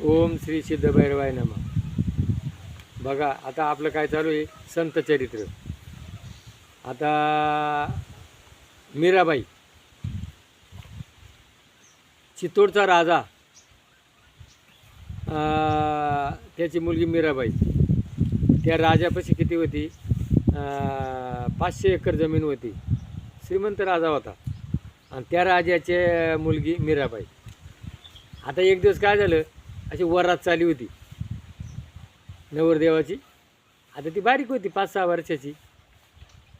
ओम श्री सिद्ध भैरवाय नमः. बघा आता आपलं काय चालू आहे, संत चरित्र. आता मीराबाई, चित्तोडचा राजा, त्याची मुलगी मीराबाई. त्या राजापाशी किती होती? 500 एकर जमीन होती. श्रीमंत राजा होता. आणि त्या राजाची मुलगी मीराबाई. आता एक दिवस काय झालं, अशी वरात चालली होती नवरदेवाची. आता ती बारीक होती, 5-6 वर्षाची.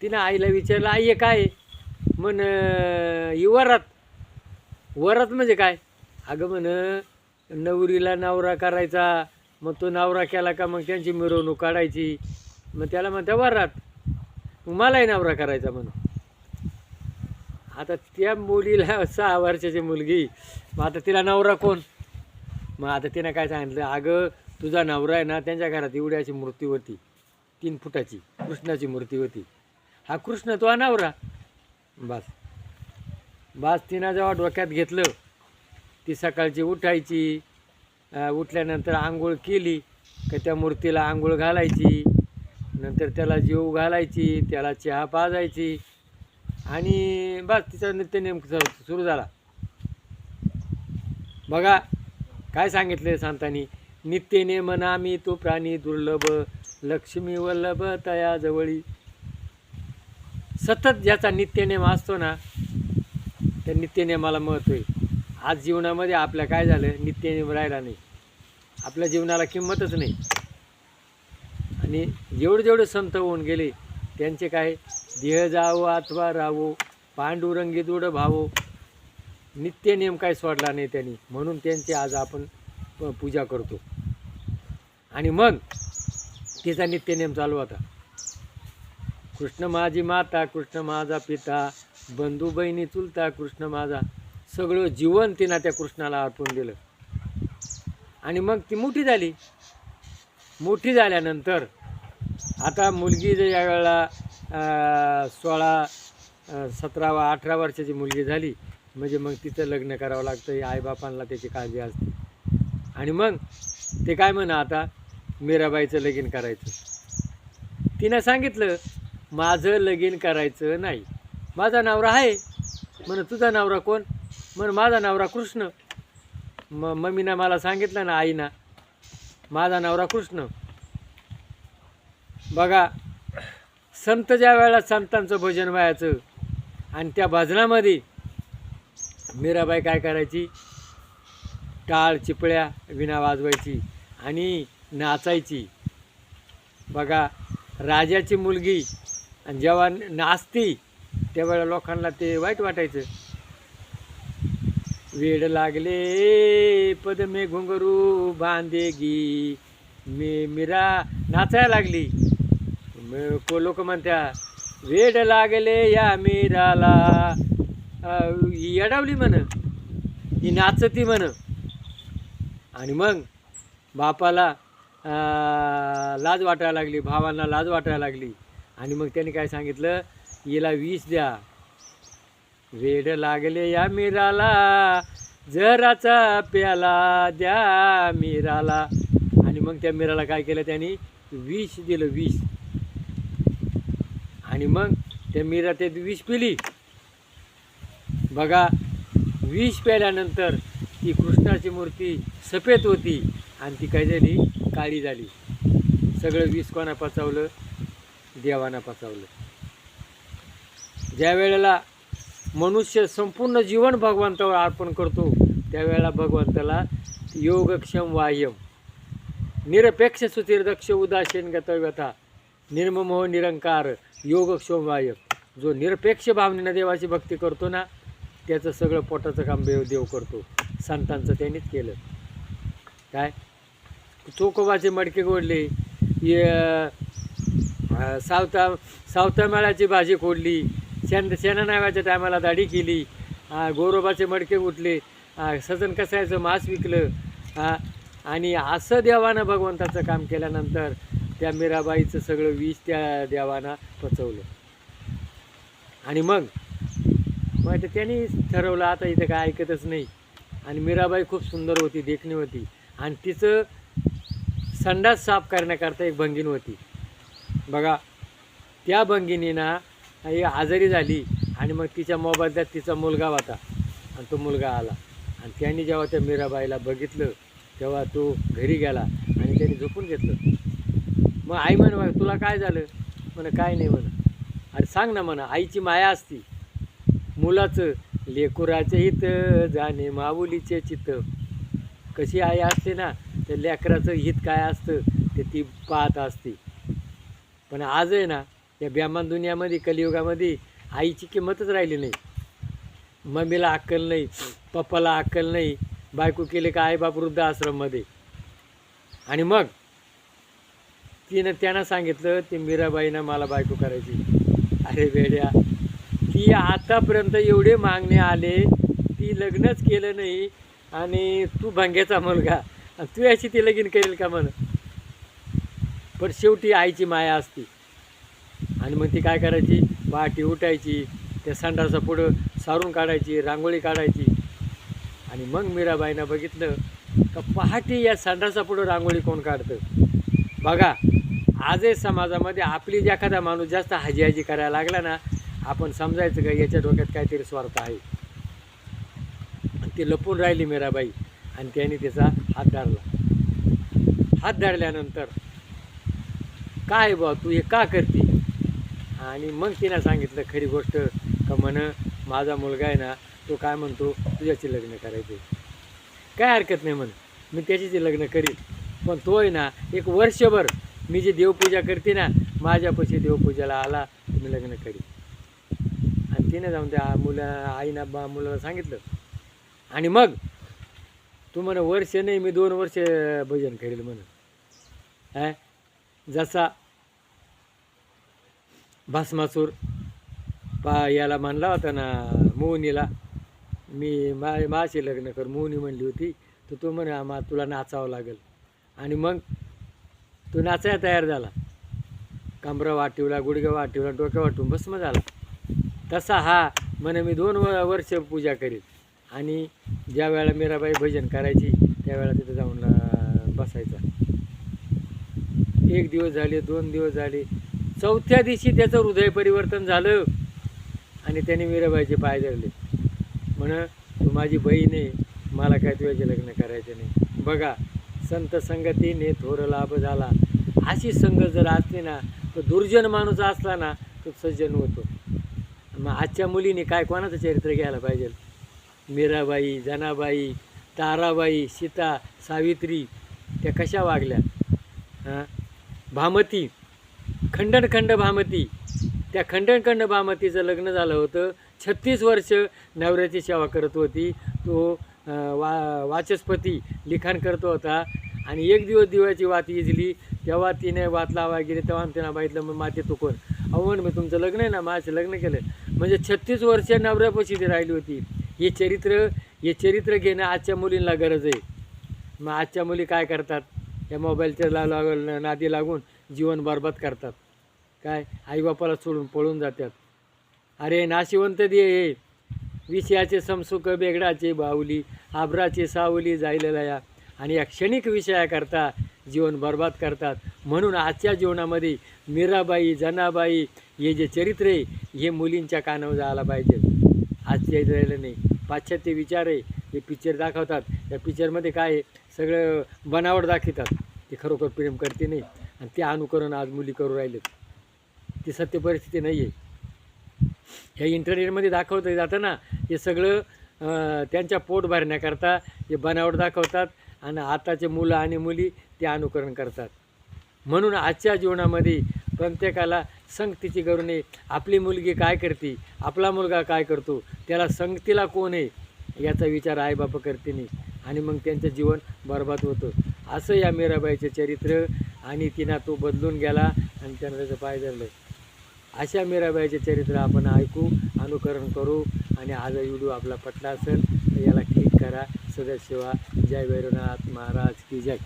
तिनं आईला विचारलं, आई हे काय? म्हण ही वरात. वरात म्हणजे काय? अगं म्हण, नवरीला नवरा करायचा, मग तो नवरा केला का मग त्यांची मिरवणूक काढायची, मग त्याला म्हणता वरात. मग मलाही नवरा करायचा म्हणून. आता त्या मुलीला 6 वर्षाची मुलगी, मग आता तिला नवरा कोण? मग आता तिनं काय सांगितलं, अगं तुझा नवरा आहे ना, त्यांच्या घरात एवढी अशी मूर्ती होती, 3 फुटाची कृष्णाची मूर्ती होती. हा कृष्ण तो नवरा. बस तिनं जेव्हा डोक्यात घेतलं, ती सकाळची उठायची, उठल्यानंतर आंघोळ केली का त्या मूर्तीला आंघोळ घालायची, नंतर त्याला जेवू घालायची, त्याला चहा पाजायची, आणि बस तिचा नित्यनेम सुरू झाला. बघा काय सांगितले संतांनी, नित्यनेम नामी तो प्राणी दुर्लभ, लक्ष्मी वल्लभ तया जवळी. सतत ज्याचा नित्यनेम असतो ना, त्या नित्यनेमाला महत्त्व आहे. आज जीवनामध्ये आपल्या काय झालं, नित्यनेम राहिला नाही, आपल्या जीवनाला किंमतच नाही. आणि जेवढे संत होऊन गेले, त्यांचे काय, देह जावो अथवा रावो, पांडुरंगी दूढ भावो, नित्यनेम काय सोडला नाही त्यांनी, म्हणून त्यांची आज आपण पूजा करतो. आणि मग तिचा नित्यनेम चालू होता, कृष्ण माझी माता, कृष्ण माझा पिता, बंधू बहिणी चुलता, कृष्ण माझा. सगळं जीवन तिनं त्या कृष्णाला अर्पून दिलं. आणि मग ती मोठी झाली. मोठी झाल्यानंतर आता मुलगी जर या वेळेला 16, 17, 18 वर्षाची मुलगी झाली, म्हणजे मग तिचं लग्न करावं लागतं. आईबापांना त्याची काळजी असते. आणि मग ते काय म्हणा, आता मीराबाईचं लगीन करायचं. तिनं सांगितलं, माझं लगीन करायचं नाही, माझा नवरा आहे. म्हण तुझा नवरा कोण? म्हण माझा नवरा कृष्ण. मम्मीनं मला सांगितलं ना, आईना, माझा नवरा कृष्ण. बघा संत ज्या वेळेला संतांचं भजन व्हायचं, आणि त्या भजनामध्ये मीराबाई काय करायची, टाळ चिपळ्या विणा वाजवायची आणि नाचायची. बघा राजाची मुलगी आणि जेव्हा नाचती त्यावेळेला लोकांना ते वाईट वाटायचं. वेड लागले पदमे घुंगरू बांधेगी, मीरा नाचायला लागली. लोक म्हणत्या, वेड लागले या मीराला, ही अडवली म्हण, ही नाचती म्हण. आणि मग बापाला लाज वाटायला लागली, भावांना लाज वाटायला लागली. आणि मग त्यांनी काय सांगितलं, हिला विष द्या. वेड लागले या मीराला, जराचा प्याला द्या मीराला. आणि मग त्या मीराला काय केलं, त्यांनी विष दिलं, विष. आणि मग त्या मीरा ते विष पिली. बघा विष प्याल्यानंतर ती कृष्णाची मूर्ती सफेद होती आणि ती काय झाली, काळी झाली. सगळं विष कोणा पचवलं? देवाना पचवलं. ज्या वेळेला मनुष्य संपूर्ण जीवन भगवंतावर अर्पण करतो, त्यावेळेला भगवंताला योगक्षम वाह्यम, निरपेक्ष सुचिरदक्ष उदासीन गतव्यथा, निर्ममोह निरंकार योगक्षम वाह्यम. जो निरपेक्ष भावनेनं देवाची भक्ती करतो ना, त्याचं सगळं पोटाचं काम देव करतो. संतांचं त्यांनीच केलं. काय चोकोबाचे मडके गोडले, सावता मेळाची भाजी खोडली, शेणा नावाच्या टायमाला दाढी केली, गोरोबाचे मडके उठले, सजन कसायचं मांस विकलं. आणि असं देवानं भगवंताचं काम केल्यानंतर त्या मीराबाईचं सगळं विष त्या देवानं पचवलं. आणि मग त्यांनी ठरवलं, आता इथं काय ऐकतच नाही, आणि मीराबाई खूप सुंदर होती, देखणी होती. आणि तिचं संडास साफ करण्याकरता एक भंगीन होती. बघा, त्या भंगिनीना ही आजारी झाली आणि मग तिच्या मोबाईलला तिचा मुलगा होता आणि तो मुलगा आला आणि त्यांनी जेव्हा त्या मीराबाईला बघितलं तेव्हा तो घरी गेला आणि त्यांनी झोपून घेतलं. मग आई म्हणे, तुला काय झालं? म्हणे, काय नाही म्हणे. अरे सांग ना म्हणा. आईची माया असती, मुलाचं लेकुराचे हित जाणे माऊलीचे चित्त. कशी आई असते ना, त्या लेकराचं हित काय असतं ते ती पाहत असते. पण आज आहे ना, या बेमान दुनियामध्ये, कलियुगामध्ये आईची किंमतच राहिली नाही. मम्मीला अक्कल नाही, पप्पाला अक्कल नाही, बायको केले का आईबाप वृद्धाश्रममध्ये. आणि मग त्यानं सांगितलं ते मीराबाईनं मला बायको करायची. अरे वेड्या, ती आतापर्यंत एवढे मागणे आले, ती लग्नच केलं नाही आणि तू भंग्याचा मुलगा आणि तू याची ती लगीन करेल का म्हण. पण शेवटी आईची माया असती. आणि मग ती काय करायची, पहाटे उठायची, त्या संडासा पुढं सारून काढायची, रांगोळी काढायची. आणि मग मीराबाईनं बघितलं का पहाटे या संडासा पुढं रांगोळी कोण काढतं. बघा, आजही समाजामध्ये आपली जे एखादा माणूस जास्त हाजी करायला लागला ना, आपण समजायचं का याच्या डोक्यात काहीतरी स्वार्थ आहे. ती लपून राहिली मीराबाई आणि त्याने तिचा हात धरला. हात धरल्यानंतर काय बा तू हे का करते. आणि मग तिनं सांगितलं खरी गोष्ट का म्हण, माझा मुलगा आहे ना, तो काय म्हणतो तुझ्याशी लग्न करायचे. काय हरकत नाही म्हण, मी त्याच्याशी लग्न करीन. पण तो आहे ना, एक वर्षभर मी जी देवपूजा करते ना, माझ्यापाशी देवपूजाला आला मी लग्न करीन. आणि तिने जाऊन त्या आईना मुलाला सांगितलं. आणि मग तू म्हण वर्ष नाही, मी 2 वर्ष भजन करेल म्हण. जसा भस्मासूर याला म्हणला होता ना मोहिनीला, मी माझी लग्न कर, मोहिनी म्हणली होती, तर तो म्हणे तुला नाचावं लागेल. आणि मग तो नाचायला तयार झाला. कमरा वाटिवला, गुडघ्या वाटिवला, डोक्या वाटून भस्म झाला. तसा हा म्हणे मी 2 वर्ष पूजा करील. आणि ज्या वेळेला मीराबाई भजन करायची त्यावेळेला तिथं जाऊन बसायचा. 1 दिवस झाले, 2 दिवस झाले, 4थ्या दिवशी त्याचं हृदय परिवर्तन झालं आणि त्याने मीराबाईचे पाय धरले. म्हण, तू माझी बहीण आहे, मला काय तुझ्याचे लग्न करायचं नाही. बघा, संत संगतीने थोर लाभ झाला. अशी संगत जर असली ना, तो दुर्जन माणूस असला ना, तो सज्जन होतो. मग आजच्या मुलीने काय कोणाचं चरित्र घ्यायला पाहिजे. मीराबाई, जनाबाई, ताराबाई, सीता, सावित्री त्या कशा वागल्या. भामती, खंडनखंड भामती, त्या खंडनखंड भामतीचं लग्न झालं होतं. 36 वर्ष नवऱ्याची सेवा करत होती. तो वाचस्पती लिखाण करतो होता. आणि एक दिवस दिव्याची वात इजली, तेव्हा तिने वात लावा गेली, तेव्हा तिनं माहितलं मग माते तू कोण. अहो मी तुमचं लग्न आहे ना, माझं लग्न केलं. म्हणजे 36 वर्ष नवऱ्यापाशी ती राहिली होती. हे चरित्र घेणं आजच्या मुलींना गरज आहे. मग आजच्या मुली काय करतात, या मोबाईलच्या नादी लागून जीवन बरबाद करतात. काय आईबापाला सोडून पळून जातात. अरे नाशिवंत दे, विषयाचे समसुख बेगडाचे बाहुली, आभराची सावली जायलेला या. आणि या क्षणिक विषयाकरता जीवन बरबाद करतात. म्हणून आजच्या जीवनामध्ये मीराबाई, जनाबाई हे जे चरित्र आहे हे मुलींच्या कानावर जायला पाहिजे. आजच्या राहिलं नाही. पाश्चात्य विचार आहे, हे पिक्चर दाखवतात. त्या पिक्चरमध्ये काय आहे, सगळं बनावट दाखवतात. ते खरोखर प्रेम करते नाही आणि ते अनुकरण आज मुली करू राहिलेत. ती सत्य परिस्थिती नाही आहे. ह्या इंटरनेटमध्ये दाखवतं जातं ना, हे सगळं त्यांच्या पोट भरण्याकरता हे बनावट दाखवतात आणि आताचे मुलं आणि मुली ते अनुकरण करतात. म्हणून आजच्या जीवनामध्ये प्रत्येकाला संगतीची गरज नाही. आपली मुलगी काय करते, आपला मुलगा काय करतो, त्याला संगतीला कोण आहे याचा विचार आईबाप करते नाही आणि मग त्यांचं जीवन बरबाद होतं. असं या मीराबाईचे चरित्र. आणि तिनं तो बदलून गेला आणि त्यानं त्याचं पाय धरलं. अशा मीराबाईचे चरित्र आपण ऐकू, अनुकरण करू. आणि हा जर व्हिडिओ आपला पटला असेल तर याला क्लिक करा. सदस्य व्हा. जय भैरवनाथ महाराज की जय.